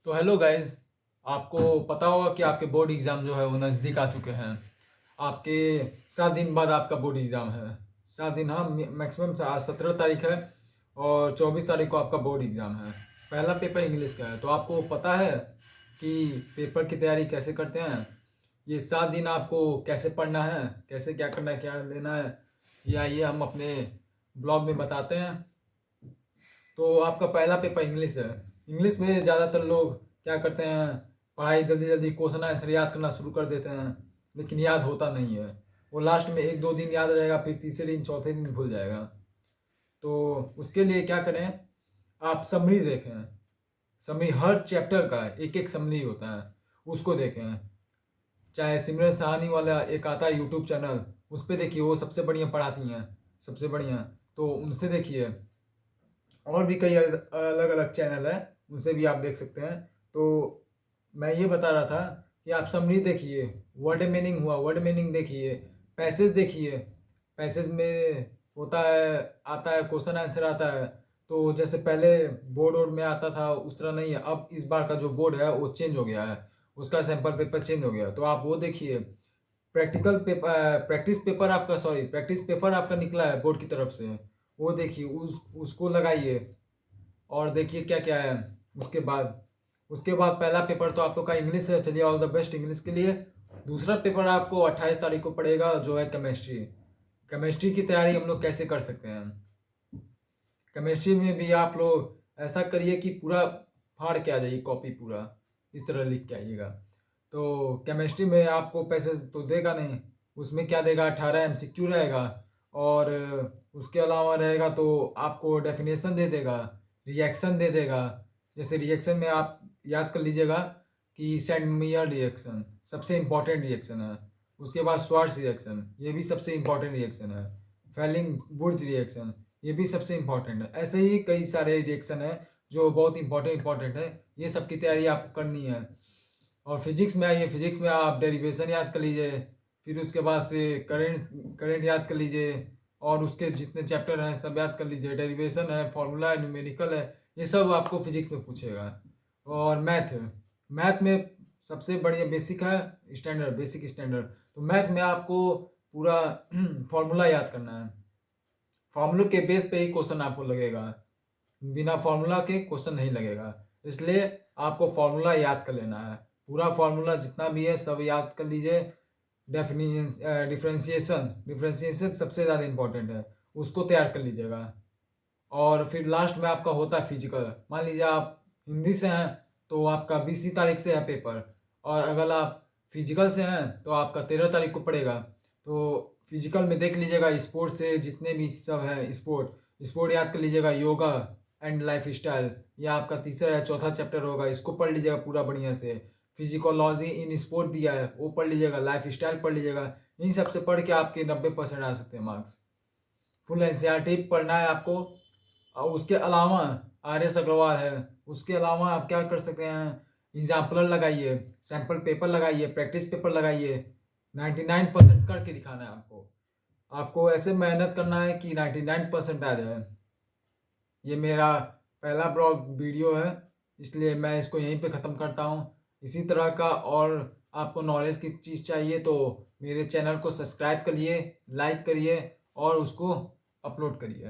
तो hello guys. आपको पता होगा कि आपके बोर्ड एग्ज़ाम जो है वो नज़दीक आ चुके हैं। आपके 7 दिन बाद आपका बोर्ड एग्ज़ाम है। 7 दिन, हाँ, मैक्सिमम आज 17 तारीख है और 24 तारीख को आपका बोर्ड एग्ज़ाम है। पहला पेपर इंग्लिश का है। तो आपको पता है कि पेपर की तैयारी कैसे करते हैं। ये 7 दिन आपको कैसे पढ़ना है, कैसे क्या करना है, क्या लेना है, ये हम अपने ब्लॉग में बताते हैं। तो आपका पहला पेपर इंग्लिश है। इंग्लिश में ज़्यादातर लोग क्या करते हैं, पढ़ाई जल्दी जल्दी क्वेश्चन आंसर याद करना शुरू कर देते हैं, लेकिन याद होता नहीं है। वो लास्ट में 1-2 दिन याद रहेगा, फिर तीसरे दिन चौथे दिन भूल जाएगा। तो उसके लिए क्या करें, आप समरी देखें। समरी हर चैप्टर का एक एक समरी होता है, उसको देखें। चाहे सिमरन सहानी वाला एक आता है यूट्यूब चैनल, उस पर देखिए, वो सबसे बढ़िया पढ़ाती हैं, सबसे बढ़िया। तो उनसे देखिए। और भी कई अलग अलग चैनल है, उनसे भी आप देख सकते हैं। तो मैं ये बता रहा था कि आप समरी देखिए, वर्ड मीनिंग हुआ, वर्ड मीनिंग देखिए, पैसेज देखिए। पैसेज में होता है, आता है क्वेश्चन आंसर आता है। तो जैसे पहले बोर्ड वोर्ड में आता था उस तरह नहीं है, अब इस बार का जो बोर्ड है वो चेंज हो गया है, उसका सैम्पल पेपर चेंज हो गया। तो आप वो देखिए। प्रैक्टिकल पेपर, प्रैक्टिस पेपर आपका निकला है बोर्ड की तरफ से, वो देखिए, उसको लगाइए और देखिए क्या क्या है। उसके बाद पहला पेपर तो आपका इंग्लिश है। चलिए, ऑल द बेस्ट इंग्लिश के लिए। दूसरा पेपर आपको 28 तारीख को पड़ेगा, जो है केमिस्ट्री। केमिस्ट्री की तैयारी हम लोग कैसे कर सकते हैं। केमिस्ट्री में भी आप लोग ऐसा करिए कि पूरा फाड़ के आ जाइए, कॉपी पूरा इस तरह लिख के आइएगा। तो केमिस्ट्री में आपको पैसेज तो देगा नहीं, उसमें क्या देगा, 18 MCQ रहेगा। और उसके अलावा रहेगा तो आपको डेफिनेशन दे देगा, रिएक्शन दे देगा। जैसे रिएक्शन में आप याद कर लीजिएगा कि सेंडमेयर रिएक्शन सबसे इम्पोर्टेंट रिएक्शन है। उसके बाद श्वार्ट्ज रिएक्शन, ये भी सबसे इम्पोर्टेंट रिएक्शन है। फेलिंग बुर्ज रिएक्शन, ये भी सबसे इम्पोर्टेंट है। ऐसे ही कई सारे रिएक्शन है जो बहुत इंपॉर्टेंट है। ये सब की तैयारी आपको करनी है। और फिजिक्स में आइए, फिजिक्स में आप डेरिवेशन याद कर लीजिए, फिर उसके बाद से करंट याद कर लीजिए, और उसके जितने चैप्टर हैं सब याद कर लीजिए। डेरिवेशन है, फॉर्मूला है, न्यूमेरिकल है, ये सब आपको फिजिक्स में पूछेगा। और मैथ में सबसे बढ़िया बेसिक है, स्टैंडर्ड, बेसिक स्टैंडर्ड। तो मैथ में आपको पूरा फॉर्मूला याद करना है। फॉर्मूले के बेस पे ही क्वेश्चन आपको लगेगा, बिना फॉर्मूला के क्वेश्चन नहीं लगेगा। इसलिए आपको फॉर्मूला याद कर लेना है, पूरा फॉर्मूला जितना भी है सब याद कर लीजिए। डिफ्रेंशिएशन डिफ्रेंशिएशन सबसे ज़्यादा इंपॉर्टेंट है, उसको तैयार कर लीजिएगा। और फिर लास्ट में आपका होता है फिजिकल। मान लीजिए आप हिंदी से हैं तो आपका 20 तारीख से है पेपर, और अगर आप फिजिकल से हैं तो आपका 13 तारीख को पड़ेगा। तो फिजिकल में देख लीजिएगा, स्पोर्ट से जितने भी सब है, स्पोर्ट याद कर लीजिएगा। योगा एंड लाइफ स्टाइल, ये आपका तीसरा या चौथा चैप्टर होगा, इसको पढ़ लीजिएगा पूरा बढ़िया से। फिजिकोलॉजी इन स्पोर्ट दिया है, वो पढ़ लीजिएगा। लाइफ स्टाइल पढ़ लीजिएगा। इन सब से पढ़ के आपके 90% आ सकते हैं मार्क्स। फुल एनसीईआरटी पढ़ना है आपको। और उसके अलावा आर एस अग्रवाल है, उसके अलावा आप क्या कर सकते हैं, एग्जाम्पलर लगाइए, सैम्पल पेपर लगाइए, प्रैक्टिस पेपर लगाइए। 99% करके दिखाना है आपको। आपको ऐसे मेहनत करना है कि 99% आ जाए। ये मेरा पहला ब्लॉग वीडियो है, इसलिए मैं इसको यहीं पे ख़त्म करता हूँ। इसी तरह का और आपको नॉलेज की चीज़ चाहिए तो मेरे चैनल को सब्सक्राइब करिए, लाइक करिए और उसको अपलोड करिए।